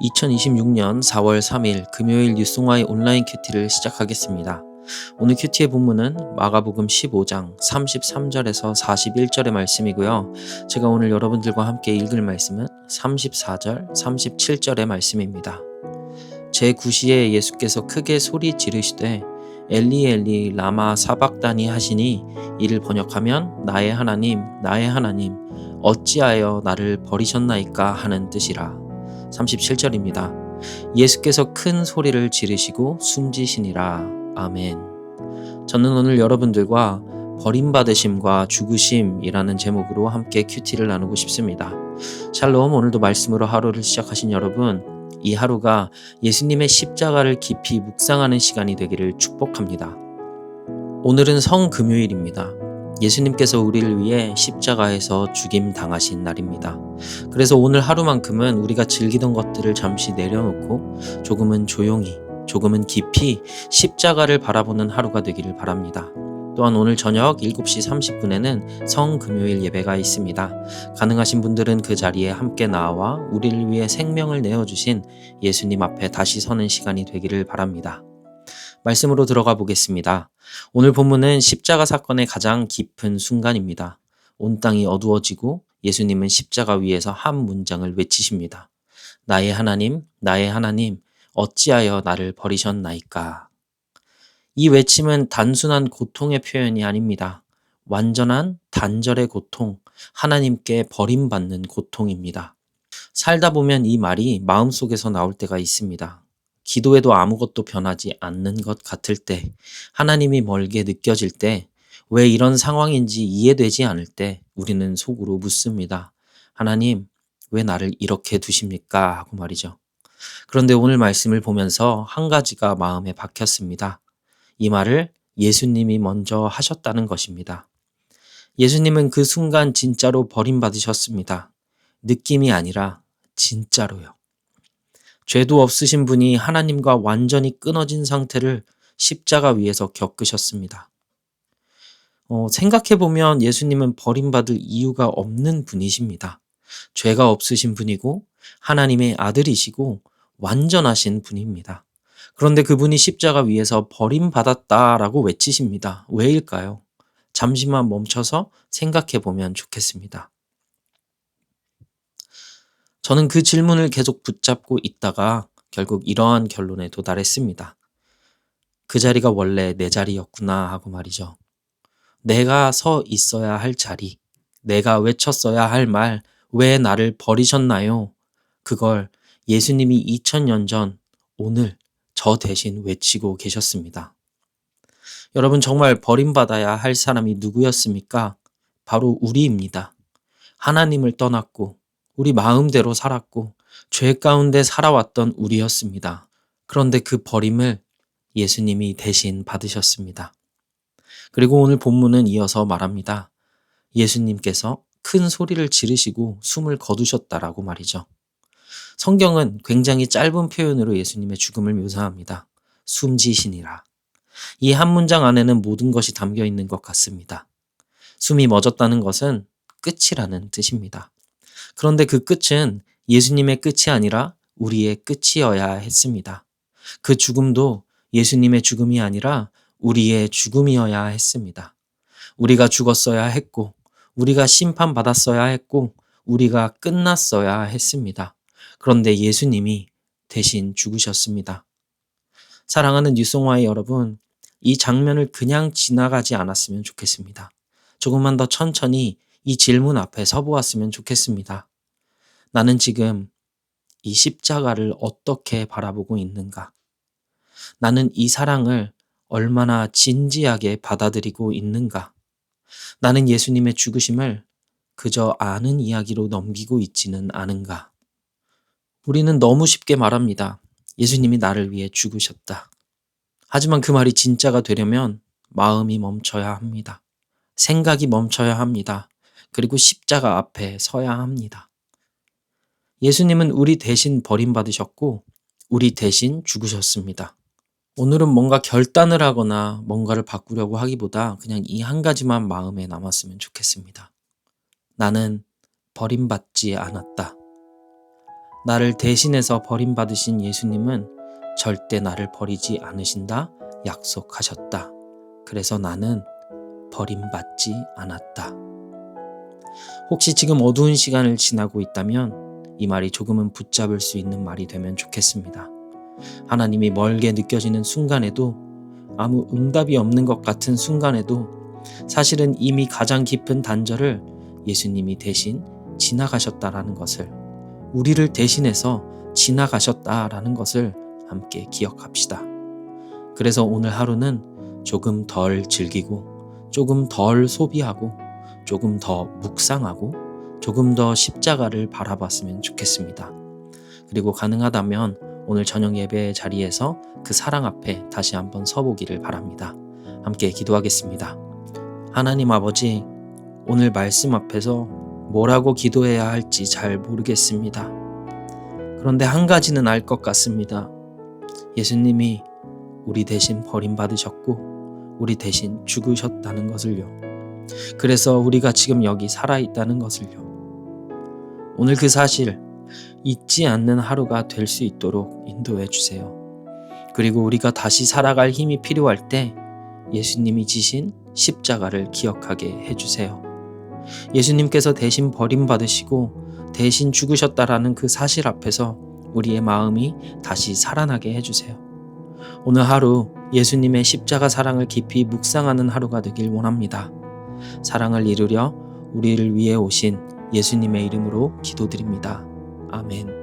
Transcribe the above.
2026년 4월 3일 금요일 뉴송아의 온라인 큐티를 시작하겠습니다. 오늘 큐티의 본문은 마가복음 15장 33절에서 41절의 말씀이고요. 제가 오늘 여러분들과 함께 읽을 말씀은 34절, 37절의 말씀입니다. 제9시에 예수께서 크게 소리 지르시되 엘리 엘리 라마 사박다니 하시니 이를 번역하면 나의 하나님 어찌하여 나를 버리셨나이까 하는 뜻이라. 37절입니다. 예수께서 큰 소리를 지르시고 숨지시니라. 아멘. 저는 오늘 여러분들과 버림받으심과 죽으심이라는 제목으로 함께 큐티를 나누고 싶습니다. 샬롬, 오늘도 말씀으로 하루를 시작하신 여러분, 이 하루가 예수님의 십자가를 깊이 묵상하는 시간이 되기를 축복합니다. 오늘은 성금요일입니다. 예수님께서 우리를 위해 십자가에서 죽임 당하신 날입니다. 그래서 오늘 하루만큼은 우리가 즐기던 것들을 잠시 내려놓고 조금은 조용히, 조금은 깊이 십자가를 바라보는 하루가 되기를 바랍니다. 또한 오늘 저녁 7시 30분에는 성금요일 예배가 있습니다. 가능하신 분들은 그 자리에 함께 나와 우리를 위해 생명을 내어주신 예수님 앞에 다시 서는 시간이 되기를 바랍니다. 말씀으로 들어가 보겠습니다. 오늘 본문은 십자가 사건의 가장 깊은 순간입니다. 온 땅이 어두워지고 예수님은 십자가 위에서 한 문장을 외치십니다. 나의 하나님, 어찌하여 나를 버리셨나이까. 이 외침은 단순한 고통의 표현이 아닙니다. 완전한 단절의 고통, 하나님께 버림받는 고통입니다. 살다 보면 이 말이 마음속에서 나올 때가 있습니다. 기도해도 아무것도 변하지 않는 것 같을 때, 하나님이 멀게 느껴질 때, 왜 이런 상황인지 이해되지 않을 때 우리는 속으로 묻습니다. 하나님, 왜 나를 이렇게 두십니까? 하고 말이죠. 그런데 오늘 말씀을 보면서 한 가지가 마음에 박혔습니다. 이 말을 예수님이 먼저 하셨다는 것입니다. 예수님은 그 순간 진짜로 버림받으셨습니다. 느낌이 아니라 진짜로요. 죄도 없으신 분이 하나님과 완전히 끊어진 상태를 십자가 위에서 겪으셨습니다. 생각해보면 예수님은 버림받을 이유가 없는 분이십니다. 죄가 없으신 분이고 하나님의 아들이시고 완전하신 분입니다. 그런데 그분이 십자가 위에서 버림받았다라고 외치십니다. 왜일까요? 잠시만 멈춰서 생각해보면 좋겠습니다. 저는 그 질문을 계속 붙잡고 있다가 결국 이러한 결론에 도달했습니다. 그 자리가 원래 내 자리였구나 하고 말이죠. 내가 서 있어야 할 자리, 내가 외쳤어야 할 말, 왜 나를 버리셨나요? 그걸 예수님이 2000년 전 오늘 저 대신 외치고 계셨습니다. 여러분, 정말 버림받아야 할 사람이 누구였습니까? 바로 우리입니다. 하나님을 떠났고 우리 마음대로 살았고 죄 가운데 살아왔던 우리였습니다. 그런데 그 버림을 예수님이 대신 받으셨습니다. 그리고 오늘 본문은 이어서 말합니다. 예수님께서 큰 소리를 지르시고 숨을 거두셨다라고 말이죠. 성경은 굉장히 짧은 표현으로 예수님의 죽음을 묘사합니다. 숨지시니라. 이 한 문장 안에는 모든 것이 담겨 있는 것 같습니다. 숨이 멎었다는 것은 끝이라는 뜻입니다. 그런데 그 끝은 예수님의 끝이 아니라 우리의 끝이어야 했습니다. 그 죽음도 예수님의 죽음이 아니라 우리의 죽음이어야 했습니다. 우리가 죽었어야 했고, 우리가 심판받았어야 했고, 우리가 끝났어야 했습니다. 그런데 예수님이 대신 죽으셨습니다. 사랑하는 뉴송화의 여러분, 이 장면을 그냥 지나가지 않았으면 좋겠습니다. 조금만 더 천천히 이 질문 앞에 서보았으면 좋겠습니다. 나는 지금 이 십자가를 어떻게 바라보고 있는가? 나는 이 사랑을 얼마나 진지하게 받아들이고 있는가? 나는 예수님의 죽으심을 그저 아는 이야기로 넘기고 있지는 않은가? 우리는 너무 쉽게 말합니다. 예수님이 나를 위해 죽으셨다. 하지만 그 말이 진짜가 되려면 마음이 멈춰야 합니다. 생각이 멈춰야 합니다. 그리고 십자가 앞에 서야 합니다. 예수님은 우리 대신 버림받으셨고 우리 대신 죽으셨습니다. 오늘은 뭔가 결단을 하거나 뭔가를 바꾸려고 하기보다 그냥 이 한 가지만 마음에 남았으면 좋겠습니다. 나는 버림받지 않았다. 나를 대신해서 버림받으신 예수님은 절대 나를 버리지 않으신다 약속하셨다. 그래서 나는 버림받지 않았다. 혹시 지금 어두운 시간을 지나고 있다면 이 말이 조금은 붙잡을 수 있는 말이 되면 좋겠습니다. 하나님이 멀게 느껴지는 순간에도, 아무 응답이 없는 것 같은 순간에도 사실은 이미 가장 깊은 단절을 예수님이 대신 지나가셨다라는 것을, 우리를 대신해서 지나가셨다라는 것을 함께 기억합시다. 그래서 오늘 하루는 조금 덜 즐기고, 조금 덜 소비하고, 조금 더 묵상하고, 조금 더 십자가를 바라봤으면 좋겠습니다. 그리고 가능하다면 오늘 저녁 예배 자리에서 그 사랑 앞에 다시 한번 서보기를 바랍니다. 함께 기도하겠습니다. 하나님 아버지, 오늘 말씀 앞에서 뭐라고 기도해야 할지 잘 모르겠습니다. 그런데 한 가지는 알 것 같습니다. 예수님이 우리 대신 버림받으셨고 우리 대신 죽으셨다는 것을요. 그래서 우리가 지금 여기 살아있다는 것을요. 오늘 그 사실 잊지 않는 하루가 될 수 있도록 인도해 주세요. 그리고 우리가 다시 살아갈 힘이 필요할 때 예수님이 지신 십자가를 기억하게 해주세요. 예수님께서 대신 버림받으시고 대신 죽으셨다라는 그 사실 앞에서 우리의 마음이 다시 살아나게 해주세요. 오늘 하루 예수님의 십자가 사랑을 깊이 묵상하는 하루가 되길 원합니다. 사랑을 이루려 우리를 위해 오신 예수님의 이름으로 기도드립니다. 아멘.